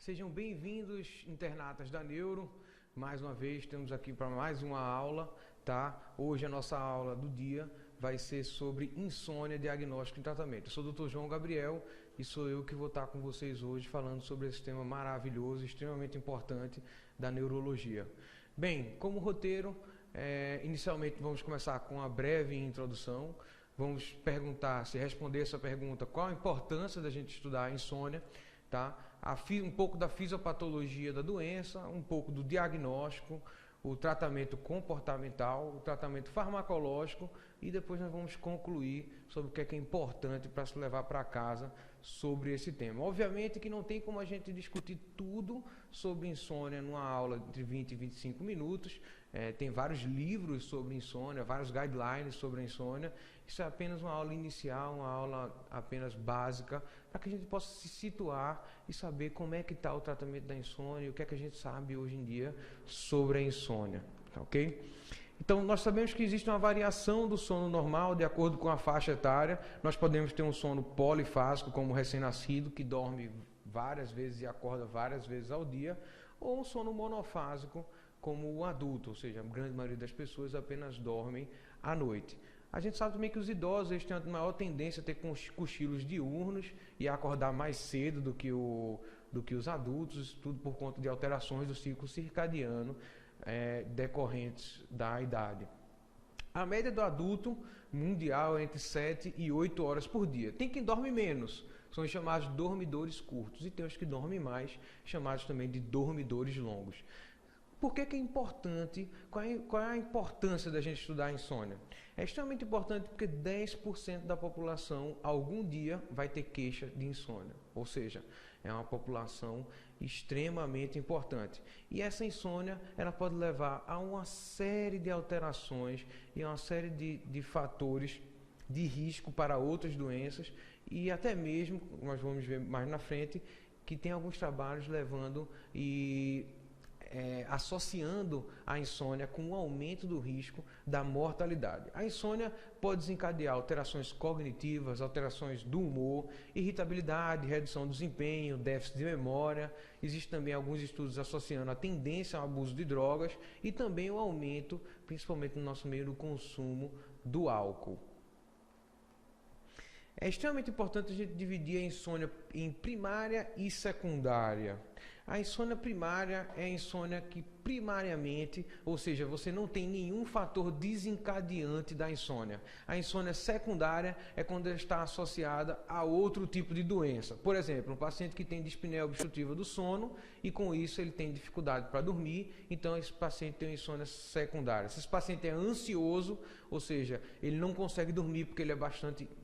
Sejam bem-vindos, internatas da Neuro. Mais uma vez, estamos aqui para mais uma aula, tá? Hoje a nossa aula do dia vai ser sobre insônia, diagnóstico e tratamento. Eu sou o Dr. João Gabriel e sou eu que vou estar com vocês hoje falando sobre esse tema maravilhoso, extremamente importante da neurologia. Bem, como roteiro, inicialmente vamos começar com uma breve introdução. Vamos responder essa pergunta, qual a importância da gente estudar a insônia, tá? Um pouco da fisiopatologia da doença, um pouco do diagnóstico, o tratamento comportamental, o tratamento farmacológico e depois nós vamos concluir sobre o que é importante para se levar para casa sobre esse tema. Obviamente que não tem como a gente discutir tudo sobre insônia numa aula de 20 e 25 minutos. Tem vários livros sobre insônia, vários guidelines sobre a insônia. Isso é apenas uma aula inicial, uma aula apenas básica, para que a gente possa se situar e saber como é que está o tratamento da insônia e o que é que a gente sabe hoje em dia sobre a insônia, tá ok? Então, nós sabemos que existe uma variação do sono normal de acordo com a faixa etária. Nós podemos ter um sono polifásico, como o recém-nascido, que dorme várias vezes e acorda várias vezes ao dia, ou um sono monofásico, como o adulto, ou seja, a grande maioria das pessoas apenas dormem à noite. A gente sabe também que os idosos eles têm a maior tendência a ter cochilos diurnos e a acordar mais cedo do que os adultos, tudo por conta de alterações do ciclo circadiano decorrentes da idade. A média do adulto mundial é entre 7 e 8 horas por dia. Tem quem dorme menos, são os chamados dormidores curtos, e tem os que dormem mais, chamados também de dormidores longos. Por que é importante? Qual é a importância da gente estudar a insônia? É extremamente importante porque 10% da população algum dia vai ter queixa de insônia. Ou seja, é uma população extremamente importante. E essa insônia ela pode levar a uma série de alterações e a uma série de fatores de risco para outras doenças e até mesmo, nós vamos ver mais na frente, que tem alguns trabalhos levando associando a insônia com o aumento do risco da mortalidade. A insônia pode desencadear alterações cognitivas, alterações do humor, irritabilidade, redução do desempenho, déficit de memória. Existem também alguns estudos associando a tendência ao abuso de drogas e também o aumento, principalmente no nosso meio, do consumo do álcool. É extremamente importante a gente dividir a insônia em primária e secundária. A insônia primária é a insônia que primariamente, ou seja, você não tem nenhum fator desencadeante da insônia. A insônia secundária é quando ela está associada a outro tipo de doença. Por exemplo, um paciente que tem dispneia obstrutiva do sono e com isso ele tem dificuldade para dormir, então esse paciente tem uma insônia secundária. Se esse paciente é ansioso, ou seja, ele não consegue dormir porque ele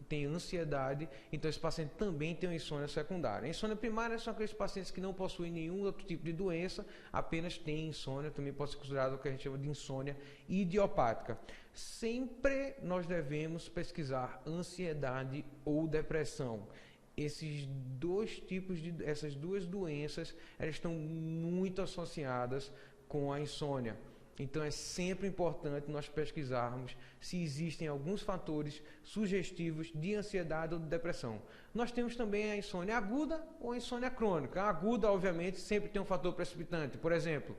tem ansiedade, então esse paciente também tem uma insônia secundária. A insônia primária são aqueles pacientes que não possuem nenhum outro tipo de doença, apenas têm insônia, também pode ser considerado o que a gente chama de insônia idiopática. Sempre nós devemos pesquisar ansiedade ou depressão. Essas duas doenças, elas estão muito associadas com a insônia. Então é sempre importante nós pesquisarmos se existem alguns fatores sugestivos de ansiedade ou de depressão. Nós temos também a insônia aguda ou a insônia crônica. A aguda, obviamente, sempre tem um fator precipitante. Por exemplo,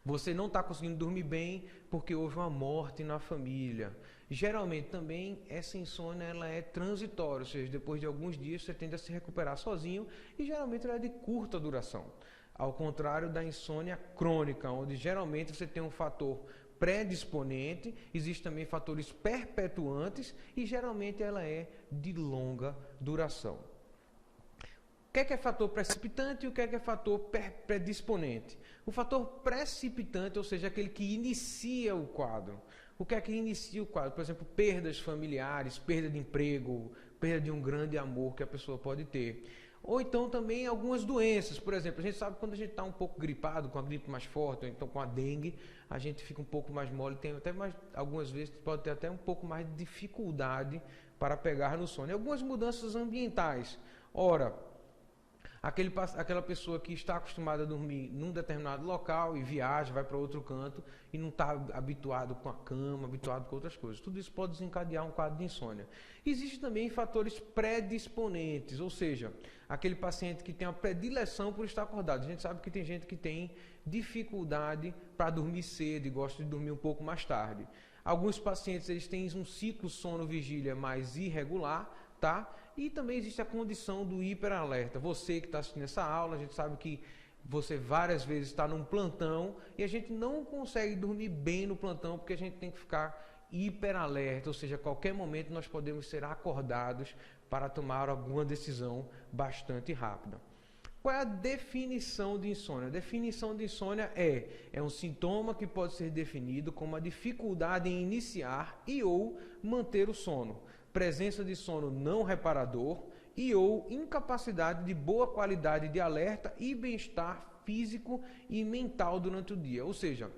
você não está conseguindo dormir bem porque houve uma morte na família. Geralmente também essa insônia ela é transitória, ou seja, depois de alguns dias você tende a se recuperar sozinho e geralmente ela é de curta duração. Ao contrário da insônia crônica, onde geralmente você tem um fator predisponente, existem também fatores perpetuantes e geralmente ela é de longa duração. O que é fator precipitante e o que é fator predisponente? O fator precipitante, ou seja, aquele que inicia o quadro. O que inicia o quadro? Por exemplo, perdas familiares, perda de emprego, perda de um grande amor que a pessoa pode ter. Ou então também algumas doenças, por exemplo, a gente sabe que quando a gente está um pouco gripado, com a gripe mais forte, ou então com a dengue, a gente fica um pouco mais mole, tem até mais, algumas vezes pode ter até um pouco mais de dificuldade para pegar no sono. E algumas mudanças ambientais. Ora, Aquela pessoa que está acostumada a dormir num determinado local e viaja, vai para outro canto e não está habituado com a cama, habituado com outras coisas. Tudo isso pode desencadear um quadro de insônia. Existem também fatores predisponentes, ou seja, aquele paciente que tem uma predileção por estar acordado. A gente sabe que tem gente que tem dificuldade para dormir cedo e gosta de dormir um pouco mais tarde. Alguns pacientes eles têm um ciclo sono-vigília mais irregular, tá? E também existe a condição do hiperalerta. Você que está assistindo essa aula, a gente sabe que você várias vezes está num plantão e a gente não consegue dormir bem no plantão porque a gente tem que ficar hiperalerta, ou seja, a qualquer momento nós podemos ser acordados para tomar alguma decisão bastante rápida. Qual é a definição de insônia? A definição de insônia é um sintoma que pode ser definido como a dificuldade em iniciar e ou manter o sono, presença de sono não reparador e ou incapacidade de boa qualidade de alerta e bem-estar físico e mental durante o dia. Ou seja,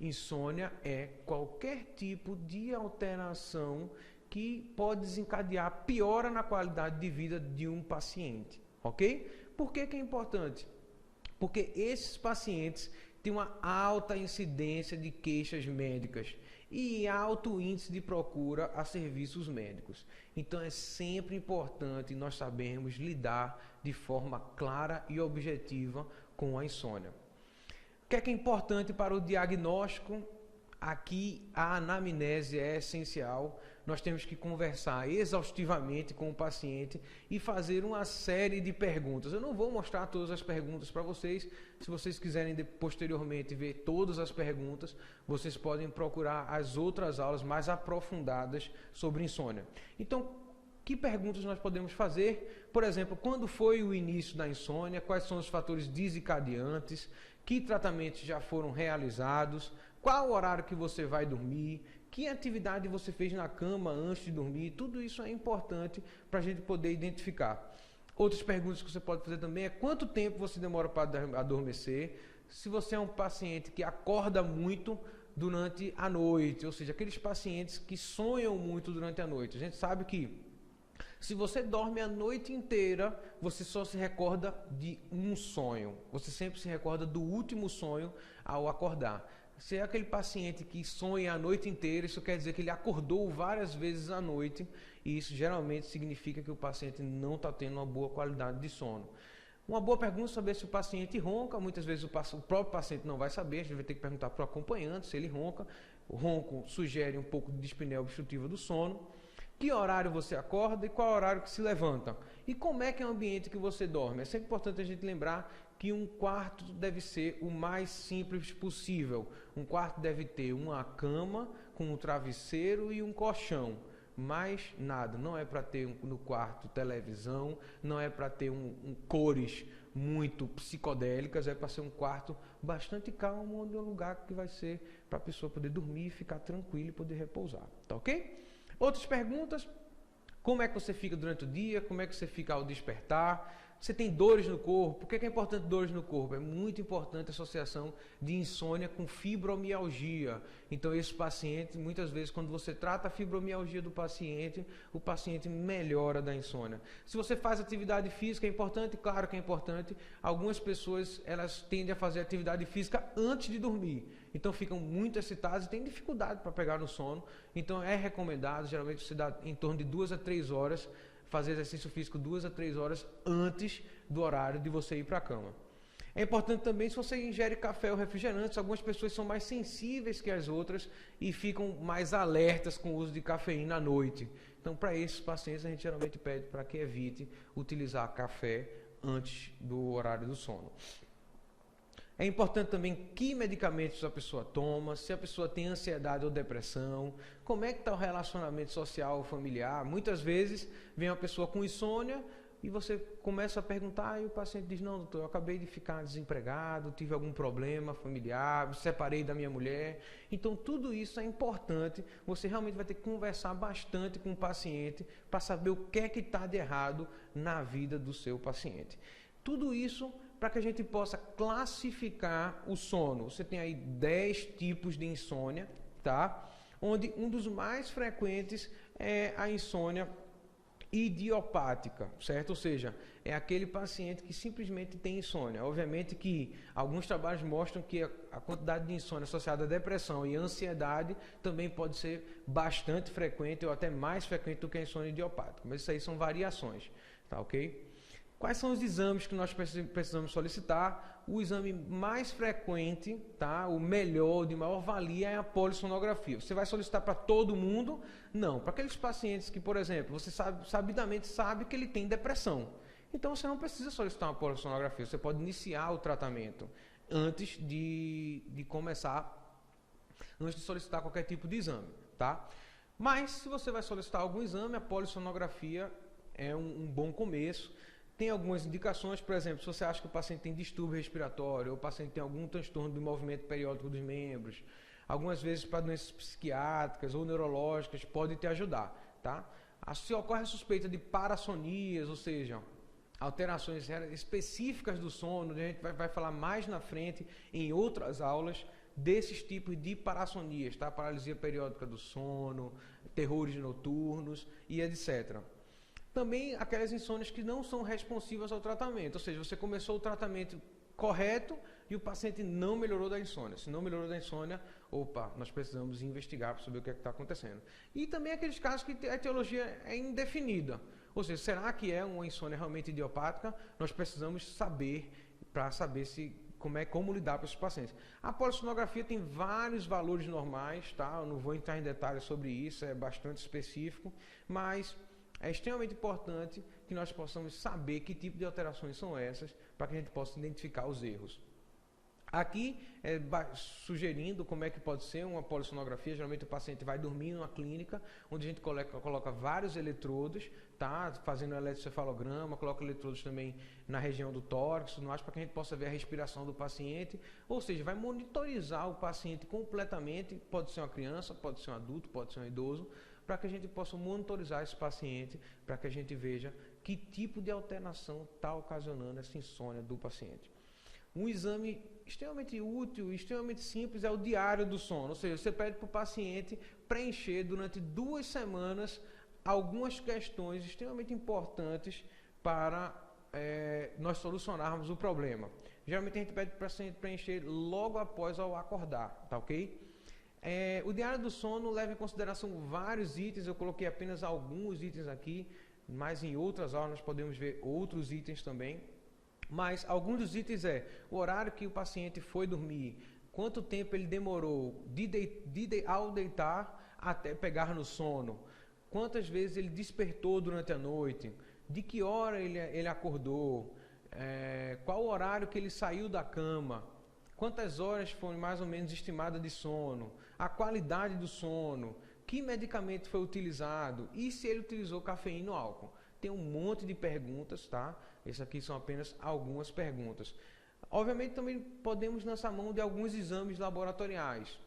insônia é qualquer tipo de alteração que pode desencadear piora na qualidade de vida de um paciente, ok? Por que é importante? Porque esses pacientes têm uma alta incidência de queixas médicas e alto índice de procura a serviços médicos. Então é sempre importante nós sabermos lidar de forma clara e objetiva com a insônia. O que é importante para o diagnóstico? Aqui a anamnese é essencial. Nós temos que conversar exaustivamente com o paciente e fazer uma série de perguntas. Eu não vou mostrar todas as perguntas para vocês. Se vocês quiserem posteriormente ver todas as perguntas, vocês podem procurar as outras aulas mais aprofundadas sobre insônia. Então, que perguntas nós podemos fazer? Por exemplo, quando foi o início da insônia? Quais são os fatores desencadeantes? Que tratamentos já foram realizados? Qual o horário que você vai dormir? Que atividade você fez na cama antes de dormir? Tudo isso é importante para a gente poder identificar. Outras perguntas que você pode fazer também é quanto tempo você demora para adormecer? Se você é um paciente que acorda muito durante a noite, ou seja, aqueles pacientes que sonham muito durante a noite. A gente sabe que se você dorme a noite inteira, você só se recorda de um sonho. Você sempre se recorda do último sonho ao acordar. Se é aquele paciente que sonha a noite inteira, isso quer dizer que ele acordou várias vezes à noite e isso geralmente significa que o paciente não está tendo uma boa qualidade de sono. Uma boa pergunta é saber se o paciente ronca. Muitas vezes o próprio paciente não vai saber, a gente vai ter que perguntar para o acompanhante se ele ronca. O ronco sugere um pouco de dispneia obstrutiva do sono. Que horário você acorda e qual horário que se levanta? E como é que é o ambiente que você dorme? É sempre importante a gente lembrar que um quarto deve ser o mais simples possível. Um quarto deve ter uma cama com um travesseiro e um colchão. Mais nada. Não é para ter no quarto televisão, não é para ter cores muito psicodélicas, é para ser um quarto bastante calmo, onde é um lugar que vai ser para a pessoa poder dormir, ficar tranquila e poder repousar. Tá ok? Outras perguntas, como é que você fica durante o dia, como é que você fica ao despertar, você tem dores no corpo, por que é importante dores no corpo? É muito importante a associação de insônia com fibromialgia. Então esse paciente, muitas vezes quando você trata a fibromialgia do paciente, o paciente melhora da insônia. Se você faz atividade física, é importante? Claro que é importante. Algumas pessoas, elas tendem a fazer atividade física antes de dormir. Então ficam muito excitadas e têm dificuldade para pegar no sono. Então é recomendado, geralmente você dá em torno de 2 a 3 horas, fazer exercício físico 2 a 3 horas antes do horário de você ir para a cama. É importante também se você ingere café ou refrigerantes, algumas pessoas são mais sensíveis que as outras e ficam mais alertas com o uso de cafeína à noite. Então, para esses pacientes, a gente geralmente pede para que evite utilizar café antes do horário do sono. É importante também que medicamentos a pessoa toma, se a pessoa tem ansiedade ou depressão, como é que está o relacionamento social ou familiar. Muitas vezes vem uma pessoa com insônia e você começa a perguntar e o paciente diz, não, doutor, eu acabei de ficar desempregado, tive algum problema familiar, me separei da minha mulher. Então tudo isso é importante, você realmente vai ter que conversar bastante com o paciente para saber o que é que está de errado na vida do seu paciente. Tudo isso para que a gente possa classificar o sono. Você tem aí 10 tipos de insônia, tá? Onde um dos mais frequentes é a insônia idiopática, certo? Ou seja, é aquele paciente que simplesmente tem insônia. Obviamente que alguns trabalhos mostram que a quantidade de insônia associada à depressão e ansiedade também pode ser bastante frequente ou até mais frequente do que a insônia idiopática, mas isso aí são variações, tá ok? Quais são os exames que nós precisamos solicitar? O exame mais frequente, tá? O melhor, de maior valia, é a polissonografia. Você vai solicitar para todo mundo? Não. Para aqueles pacientes que, por exemplo, você sabidamente sabe que ele tem depressão. Então você não precisa solicitar uma polissonografia. Você pode iniciar o tratamento antes de começar, antes de solicitar qualquer tipo de exame, tá? Mas se você vai solicitar algum exame, a polissonografia é um bom começo. Tem algumas indicações, por exemplo, se você acha que o paciente tem distúrbio respiratório, ou o paciente tem algum transtorno do movimento periódico dos membros, algumas vezes para doenças psiquiátricas ou neurológicas, pode te ajudar, tá? Se ocorre a suspeita de parassonias, ou seja, alterações específicas do sono, a gente vai falar mais na frente em outras aulas desses tipos de parassonias, tá? Paralisia periódica do sono, terrores noturnos e etc. Também aquelas insônias que não são responsivas ao tratamento, ou seja, você começou o tratamento correto e o paciente não melhorou da insônia. Se não melhorou da insônia, opa, nós precisamos investigar para saber o que é que está acontecendo. E também aqueles casos que a etiologia é indefinida, ou seja, será que é uma insônia realmente idiopática? Nós precisamos saber, para saber como lidar com esses pacientes. A polissonografia tem vários valores normais, tá? Eu não vou entrar em detalhes sobre isso, é bastante específico, mas é extremamente importante que nós possamos saber que tipo de alterações são essas para que a gente possa identificar os erros. Aqui, sugerindo como é que pode ser uma polissonografia, geralmente o paciente vai dormir numa clínica, onde a gente coloca vários eletrodos, tá? Fazendo um eletrocefalograma, coloca eletrodos também na região do tórax, para que a gente possa ver a respiração do paciente, ou seja, vai monitorizar o paciente completamente, pode ser uma criança, pode ser um adulto, pode ser um idoso, para que a gente possa monitorizar esse paciente, para que a gente veja que tipo de alteração está ocasionando essa insônia do paciente. Um exame extremamente útil e extremamente simples é o diário do sono, ou seja, você pede para o paciente preencher durante 2 semanas algumas questões extremamente importantes para nós solucionarmos o problema. Geralmente a gente pede para o paciente preencher logo após ao acordar, tá ok? O diário do sono leva em consideração vários itens, eu coloquei apenas alguns itens aqui, mas em outras aulas nós podemos ver outros itens também. Mas alguns dos itens o horário que o paciente foi dormir, quanto tempo ele demorou ao deitar até pegar no sono, quantas vezes ele despertou durante a noite, de que hora ele acordou, qual o horário que ele saiu da cama, quantas horas foram mais ou menos estimadas de sono, a qualidade do sono, que medicamento foi utilizado e se ele utilizou cafeína ou álcool. Tem um monte de perguntas, tá? Essas aqui são apenas algumas perguntas. Obviamente também podemos lançar mão de alguns exames laboratoriais,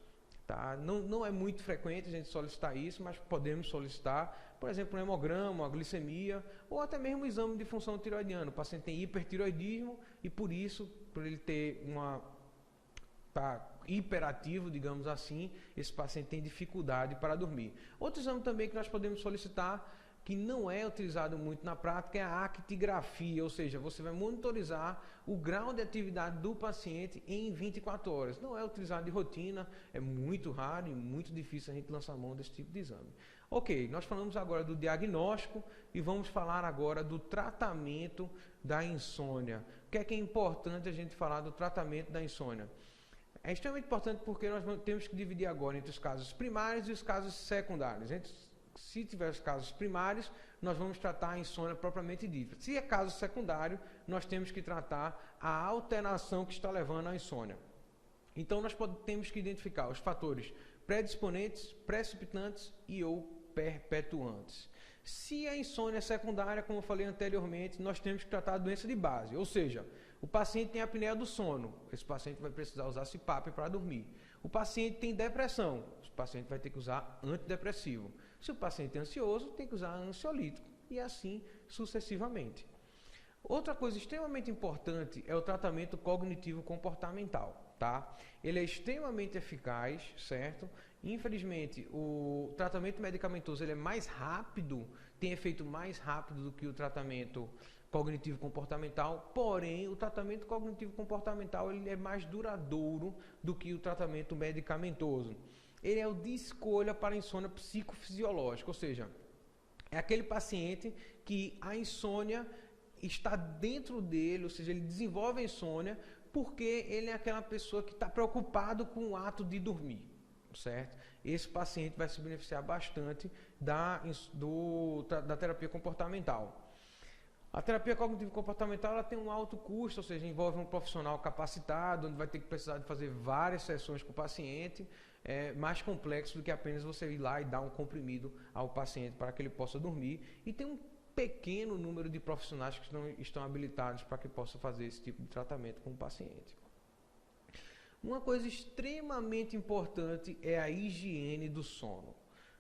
tá? Não é muito frequente a gente solicitar isso, mas podemos solicitar, por exemplo, um hemograma, uma glicemia ou até mesmo um exame de função tiroidiana. O paciente tem hipertiroidismo e por isso, por ele ter hiperativo, digamos assim, esse paciente tem dificuldade para dormir. Outro exame também que nós podemos solicitar, que não é utilizado muito na prática, é a actigrafia, ou seja, você vai monitorizar o grau de atividade do paciente em 24 horas. Não é utilizado de rotina, é muito raro e muito difícil a gente lançar mão desse tipo de exame. Ok, nós falamos agora do diagnóstico e vamos falar agora do tratamento da insônia. O que é importante a gente falar do tratamento da insônia? É extremamente importante porque nós temos que dividir agora entre os casos primários e os casos secundários. Se tiver os casos primários, nós vamos tratar a insônia propriamente dita. Se é caso secundário, nós temos que tratar a alteração que está levando à insônia. Então, nós temos que identificar os fatores predisponentes, precipitantes e ou perpetuantes. Se a insônia é secundária, como eu falei anteriormente, nós temos que tratar a doença de base, ou seja, o paciente tem apneia do sono, esse paciente vai precisar usar CPAP para dormir. O paciente tem depressão, o paciente vai ter que usar antidepressivo. Se o paciente é ansioso, tem que usar ansiolítico e assim sucessivamente. Outra coisa extremamente importante é o tratamento cognitivo-comportamental. tá? Ele é extremamente eficaz, certo? Infelizmente, o tratamento medicamentoso ele é mais rápido, tem efeito mais rápido do que o tratamento cognitivo-comportamental, porém, o tratamento cognitivo-comportamental ele é mais duradouro do que o tratamento medicamentoso. Ele é o de escolha para a insônia psicofisiológica, ou seja, é aquele paciente que a insônia está dentro dele, ou seja, ele desenvolve a insônia porque ele é aquela pessoa que está preocupado com o ato de dormir, certo? Esse paciente vai se beneficiar bastante da terapia comportamental. A terapia cognitivo-comportamental ela tem um alto custo, ou seja, envolve um profissional capacitado, onde vai ter que precisar de fazer várias sessões com o paciente, é mais complexo do que apenas você ir lá e dar um comprimido ao paciente para que ele possa dormir. E tem um pequeno número de profissionais que estão habilitados para que possa fazer esse tipo de tratamento com o paciente. Uma coisa extremamente importante é a higiene do sono.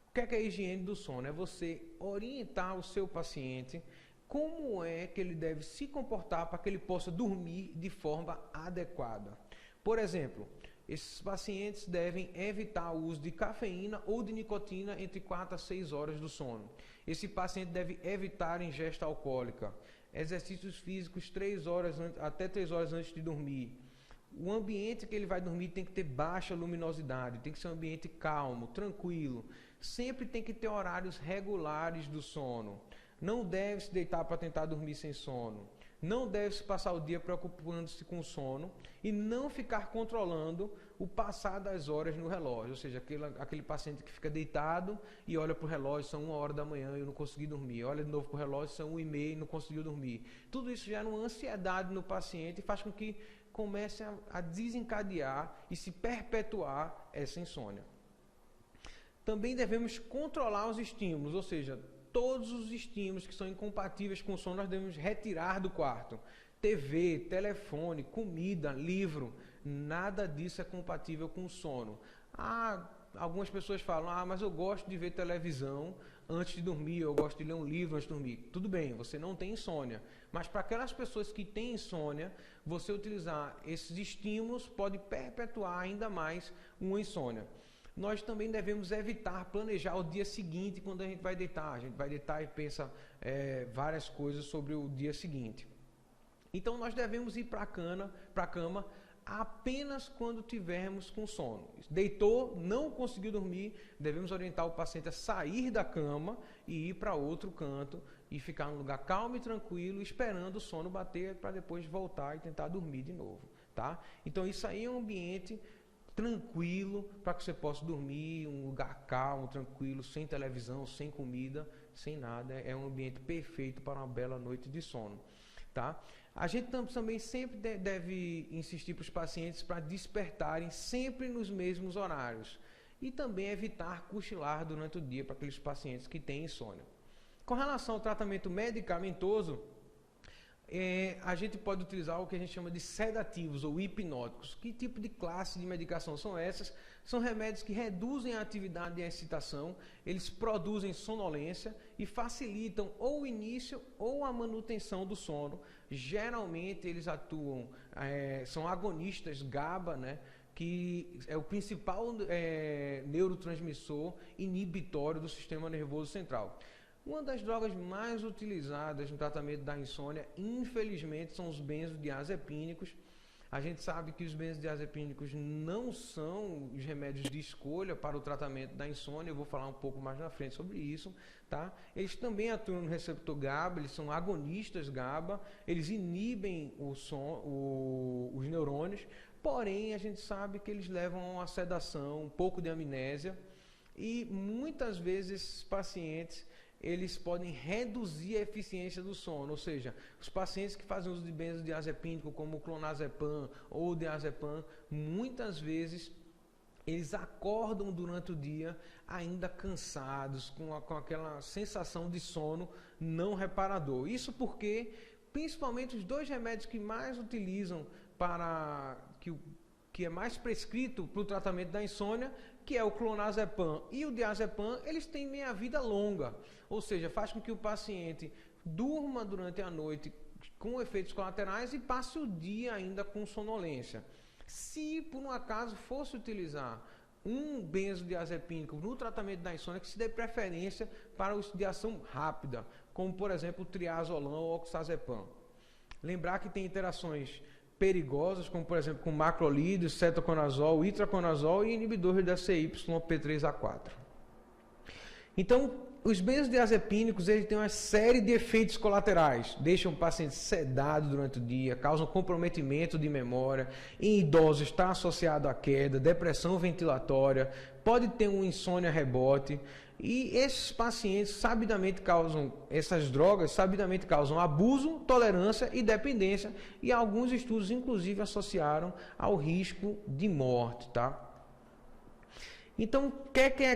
O que é a higiene do sono? É você orientar o seu paciente como é que ele deve se comportar para que ele possa dormir de forma adequada. Por exemplo, esses pacientes devem evitar o uso de cafeína ou de nicotina entre 4 a 6 horas do sono. Esse paciente deve evitar ingesta alcoólica, exercícios físicos até 3 horas antes de dormir. O ambiente que ele vai dormir tem que ter baixa luminosidade, tem que ser um ambiente calmo, tranquilo. Sempre tem que ter horários regulares do sono. Não deve se deitar para tentar dormir sem sono. Não deve se passar o dia preocupando-se com o sono e não ficar controlando o passar das horas no relógio. Ou seja, aquele paciente que fica deitado e olha para o relógio, são 1 hora da manhã e eu não consegui dormir. Olha de novo para o relógio, são 1h30 e não conseguiu dormir. Tudo isso gera uma ansiedade no paciente e faz com que comece a desencadear e se perpetuar essa insônia. Também devemos controlar os estímulos, ou seja, todos os estímulos que são incompatíveis com o sono nós devemos retirar do quarto. TV, telefone, comida, livro, nada disso é compatível com o sono. Algumas pessoas falam, mas eu gosto de ver televisão antes de dormir, eu gosto de ler um livro antes de dormir. Tudo bem, você não tem insônia, mas para aquelas pessoas que têm insônia, você utilizar esses estímulos pode perpetuar ainda mais uma insônia. Nós também devemos evitar planejar o dia seguinte quando a gente vai deitar. A gente vai deitar e pensa várias coisas sobre o dia seguinte. Então nós devemos ir para a cama apenas quando tivermos com sono. Deitou, não conseguiu dormir, devemos orientar o paciente a sair da cama e ir para outro canto e ficar num lugar calmo e tranquilo, esperando o sono bater para depois voltar e tentar dormir de novo, tá? Então isso aí é um ambiente tranquilo para que você possa dormir, um lugar calmo, tranquilo, sem televisão, sem comida, sem nada. É um ambiente perfeito para uma bela noite de sono, tá? A gente também sempre deve insistir para os pacientes para despertarem sempre nos mesmos horários e também evitar cochilar durante o dia para aqueles pacientes que têm insônia. Com relação ao tratamento medicamentoso, a gente pode utilizar o que a gente chama de sedativos ou hipnóticos. Que tipo de classe de medicação são essas? São remédios que reduzem a atividade e a excitação, eles produzem sonolência e facilitam ou o início ou a manutenção do sono. Geralmente eles atuam, são agonistas GABA, né? Que é o principal neurotransmissor inibitório do sistema nervoso central. Uma das drogas mais utilizadas no tratamento da insônia, infelizmente, são os benzodiazepínicos. A gente sabe que os benzodiazepínicos não são os remédios de escolha para o tratamento da insônia. Eu vou falar um pouco mais na frente sobre isso, tá? Eles também atuam no receptor GABA, eles são agonistas GABA, eles inibem os neurônios, porém a gente sabe que eles levam a uma sedação, um pouco de amnésia, e muitas vezes esses pacientes eles podem reduzir a eficiência do sono, ou seja, os pacientes que fazem uso de benzodiazepínico como o clonazepam ou o diazepam, muitas vezes eles acordam durante o dia ainda cansados, com aquela sensação de sono não reparador. Isso porque, principalmente, os dois remédios que mais utilizam que é mais prescrito para o tratamento da insônia, que é o clonazepam e o diazepam, eles têm meia-vida longa, ou seja, faz com que o paciente durma durante a noite com efeitos colaterais e passe o dia ainda com sonolência. Se por um acaso fosse utilizar um benzodiazepínico no tratamento da insônia, que se dê preferência para os de ação rápida, como por exemplo o triazolam ou oxazepam. Lembrar que tem interações perigosas, como por exemplo com macrolídeos, cetoconazol, itraconazol e inibidores da CYP3A4. Então, os benzodiazepínicos, eles têm uma série de efeitos colaterais. Deixam o paciente sedado durante o dia, causam comprometimento de memória. Em idosos está associado à queda, depressão ventilatória, pode ter um insônia rebote. E esses pacientes essas drogas sabidamente causam abuso, tolerância e dependência. E alguns estudos, inclusive, associaram ao risco de morte, tá? Então,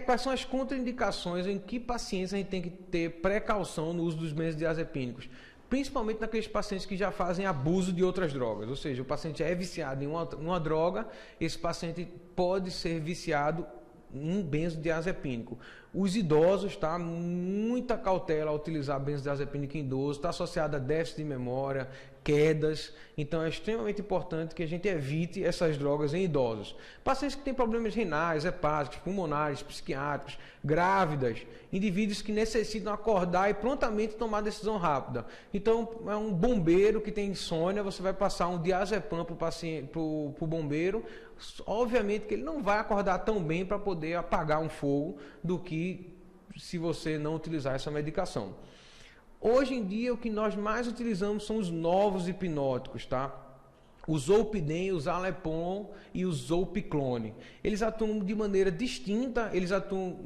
quais são as contraindicações, em que pacientes a gente tem que ter precaução no uso dos benzodiazepínicos? Principalmente naqueles pacientes que já fazem abuso de outras drogas, ou seja, o paciente é viciado em uma droga, esse paciente pode ser viciado em benzodiazepínico. Os idosos, tá? Muita cautela ao utilizar benzodiazepínico em idoso, está associado a déficit de memória, quedas, então é extremamente importante que a gente evite essas drogas em idosos. Pacientes que têm problemas renais, hepáticos, pulmonares, psiquiátricos, grávidas, indivíduos que necessitam acordar e prontamente tomar decisão rápida. Então, é um bombeiro que tem insônia, você vai passar um diazepam para o bombeiro, obviamente que ele não vai acordar tão bem para poder apagar um fogo do que se você não utilizar essa medicação. Hoje em dia, o que nós mais utilizamos são os novos hipnóticos, tá? O Zolpidem, o Zaleplon e o Zolpiclone. Eles atuam de maneira distinta, eles atuam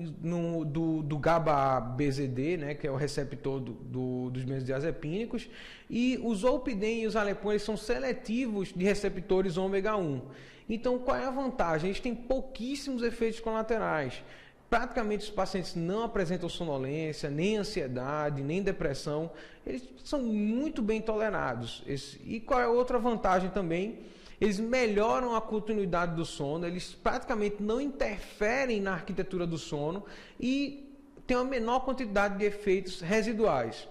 do GABA-BZD, né, que é o receptor dos benzodiazepínicos, e o Zolpidem e o Zaleplon, eles são seletivos de receptores ômega 1. Então, qual é a vantagem? Eles têm pouquíssimos efeitos colaterais. Praticamente os pacientes não apresentam sonolência, nem ansiedade, nem depressão. Eles são muito bem tolerados. E qual é a outra vantagem também? Eles melhoram a continuidade do sono, eles praticamente não interferem na arquitetura do sono e têm uma menor quantidade de efeitos residuais.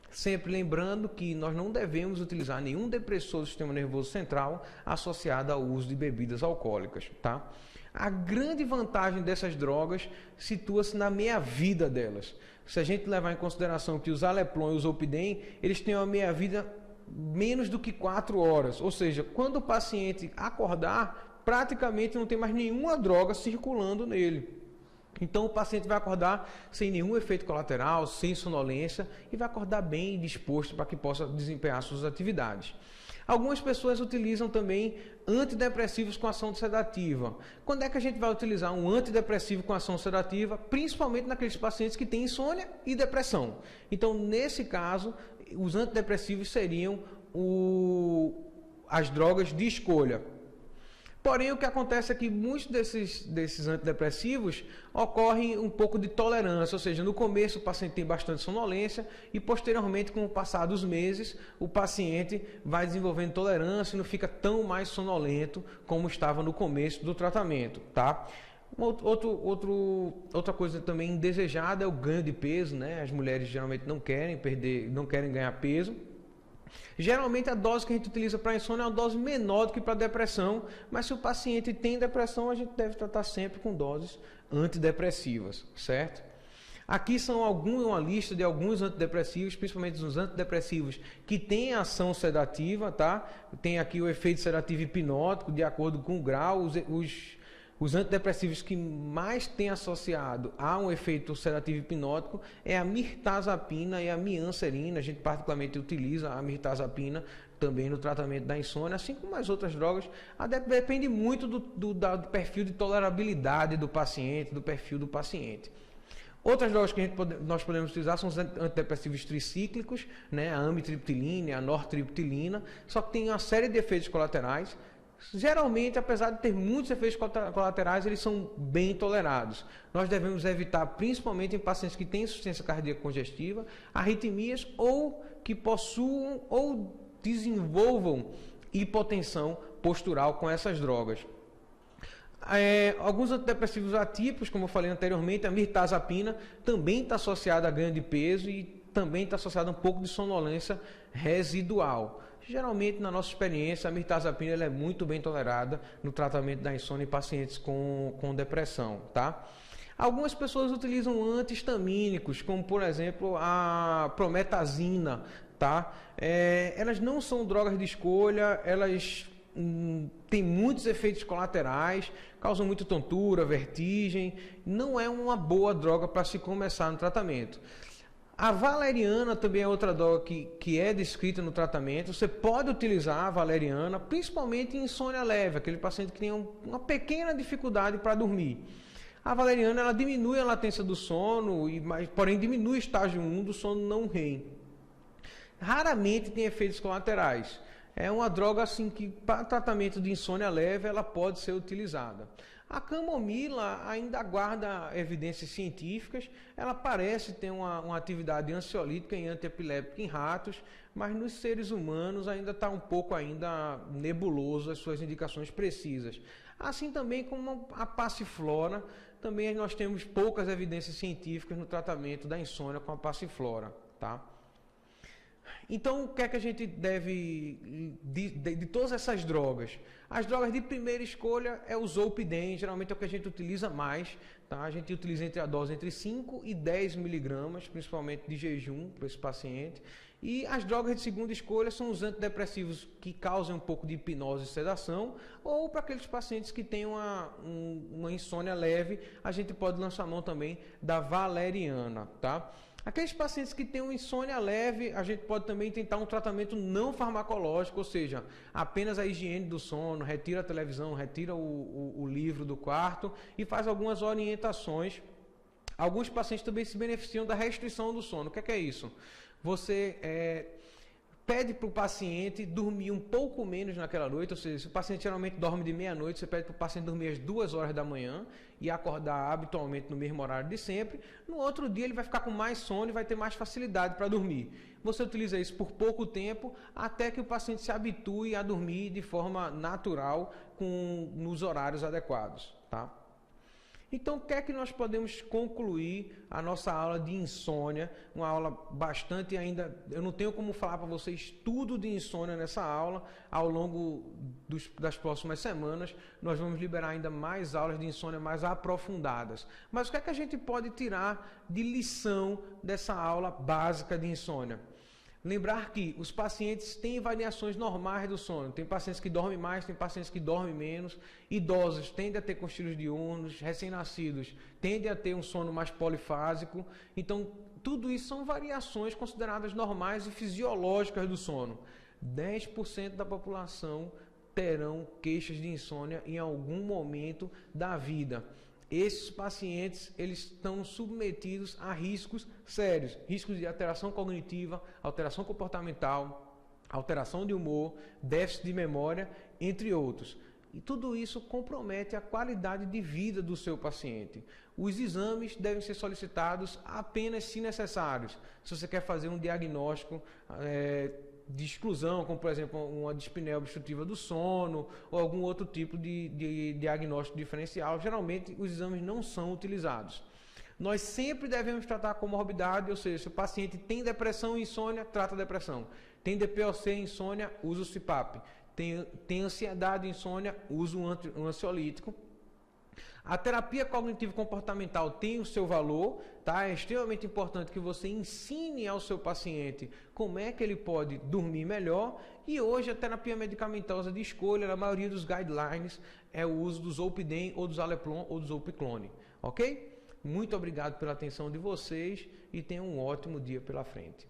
Sempre lembrando que nós não devemos utilizar nenhum depressor do sistema nervoso central associado ao uso de bebidas alcoólicas, tá? A grande vantagem dessas drogas situa-se na meia-vida delas. Se a gente levar em consideração que os Zaleplon e os Zolpidem, eles têm uma meia-vida menos do que 4 horas. Ou seja, quando o paciente acordar, praticamente não tem mais nenhuma droga circulando nele. Então o paciente vai acordar sem nenhum efeito colateral, sem sonolência e vai acordar bem disposto para que possa desempenhar suas atividades. Algumas pessoas utilizam também antidepressivos com ação sedativa. Quando é que a gente vai utilizar um antidepressivo com ação sedativa? Principalmente naqueles pacientes que têm insônia e depressão. Então, nesse caso, os antidepressivos seriam as drogas de escolha. Porém, o que acontece é que muitos desses antidepressivos ocorrem um pouco de tolerância, ou seja, no começo o paciente tem bastante sonolência e posteriormente, com o passar dos meses, o paciente vai desenvolvendo tolerância e não fica tão mais sonolento como estava no começo do tratamento, tá? Outra coisa também indesejada é o ganho de peso, né? As mulheres geralmente não querem ganhar peso. Geralmente a dose que a gente utiliza para insônia é uma dose menor do que para depressão, mas se o paciente tem depressão, a gente deve tratar sempre com doses antidepressivas, certo? Aqui são uma lista de alguns antidepressivos, principalmente os antidepressivos que têm ação sedativa, tá? Tem aqui o efeito sedativo hipnótico, de acordo com o grau, os antidepressivos que mais têm associado a um efeito sedativo hipnótico é a mirtazapina e a mianserina. A gente particularmente utiliza a mirtazapina também no tratamento da insônia, assim como as outras drogas. Depende muito do perfil de tolerabilidade do paciente, do perfil do paciente. Outras drogas que nós podemos utilizar são os antidepressivos tricíclicos, né? A amitriptilina e a nortriptilina, só que tem uma série de efeitos colaterais. Geralmente, apesar de ter muitos efeitos colaterais, eles são bem tolerados. Nós devemos evitar, principalmente em pacientes que têm insuficiência cardíaca congestiva, arritmias ou que possuam ou desenvolvam hipotensão postural com essas drogas. Alguns antidepressivos atípicos, como eu falei anteriormente, a mirtazapina também está associada a ganho de peso e também está associada a um pouco de sonolência residual. Geralmente, na nossa experiência, a mirtazapina ela é muito bem tolerada no tratamento da insônia em pacientes com depressão, tá? Algumas pessoas utilizam anti-histamínicos, como por exemplo a prometazina, tá? Elas não são drogas de escolha, elas têm muitos efeitos colaterais, causam muita tontura, vertigem, não é uma boa droga para se começar no tratamento. A valeriana também é outra droga que é descrita no tratamento. Você pode utilizar a valeriana, principalmente em insônia leve, aquele paciente que tem uma pequena dificuldade para dormir. A valeriana ela diminui a latência do sono, porém diminui o estágio 1 do sono não REM. Raramente tem efeitos colaterais. É uma droga assim que para tratamento de insônia leve ela pode ser utilizada. A camomila ainda guarda evidências científicas, ela parece ter uma atividade ansiolítica e antiepiléptica em ratos, mas nos seres humanos ainda está um pouco nebuloso as suas indicações precisas. Assim também como a passiflora, também nós temos poucas evidências científicas no tratamento da insônia com a passiflora, tá? Então, o que é que a gente deve, de todas essas drogas? As drogas de primeira escolha é o zolpidem, geralmente é o que a gente utiliza mais, tá? A gente utiliza a dose entre 5 e 10 miligramas, principalmente de jejum para esse paciente. E as drogas de segunda escolha são os antidepressivos que causam um pouco de hipnose e sedação, ou para aqueles pacientes que têm uma insônia leve, a gente pode lançar mão também da valeriana, tá? Aqueles pacientes que têm uma insônia leve, a gente pode também tentar um tratamento não farmacológico, ou seja, apenas a higiene do sono, retira a televisão, retira o livro do quarto e faz algumas orientações. Alguns pacientes também se beneficiam da restrição do sono. O que é isso? Você pede para o paciente dormir um pouco menos naquela noite, ou seja, se o paciente geralmente dorme de meia-noite, você pede para o paciente dormir às 2 horas da manhã e acordar habitualmente no mesmo horário de sempre. No outro dia ele vai ficar com mais sono e vai ter mais facilidade para dormir. Você utiliza isso por pouco tempo até que o paciente se habitue a dormir de forma natural nos horários adequados, tá? Então, o que é que nós podemos concluir a nossa aula de insônia? Uma aula bastante ainda... Eu não tenho como falar para vocês tudo de insônia nessa aula. Ao longo das próximas semanas, nós vamos liberar ainda mais aulas de insônia mais aprofundadas. Mas o que é que a gente pode tirar de lição dessa aula básica de insônia? Lembrar que os pacientes têm variações normais do sono. Tem pacientes que dormem mais, tem pacientes que dormem menos. Idosos tendem a ter cochilos diurnos, recém-nascidos tendem a ter um sono mais polifásico. Então, tudo isso são variações consideradas normais e fisiológicas do sono. 10% da população terão queixas de insônia em algum momento da vida. Esses pacientes eles estão submetidos a riscos sérios, riscos de alteração cognitiva, alteração comportamental, alteração de humor, déficit de memória, entre outros. E tudo isso compromete a qualidade de vida do seu paciente. Os exames devem ser solicitados apenas se necessários. Se você quer fazer um diagnóstico de exclusão, como por exemplo uma dispneia obstrutiva do sono ou algum outro tipo de diagnóstico diferencial, geralmente os exames não são utilizados. Nós sempre devemos tratar a comorbidade, ou seja, se o paciente tem depressão e insônia, trata a depressão. Tem DPOC e insônia, usa o CPAP. Tem ansiedade e insônia, usa um ansiolítico. A terapia cognitivo-comportamental tem o seu valor, tá? É extremamente importante que você ensine ao seu paciente como é que ele pode dormir melhor. E hoje a terapia medicamentosa de escolha, na maioria dos guidelines, é o uso do zolpidem ou do Zaleplon ou do zolpiclone, ok? Muito obrigado pela atenção de vocês e tenham um ótimo dia pela frente.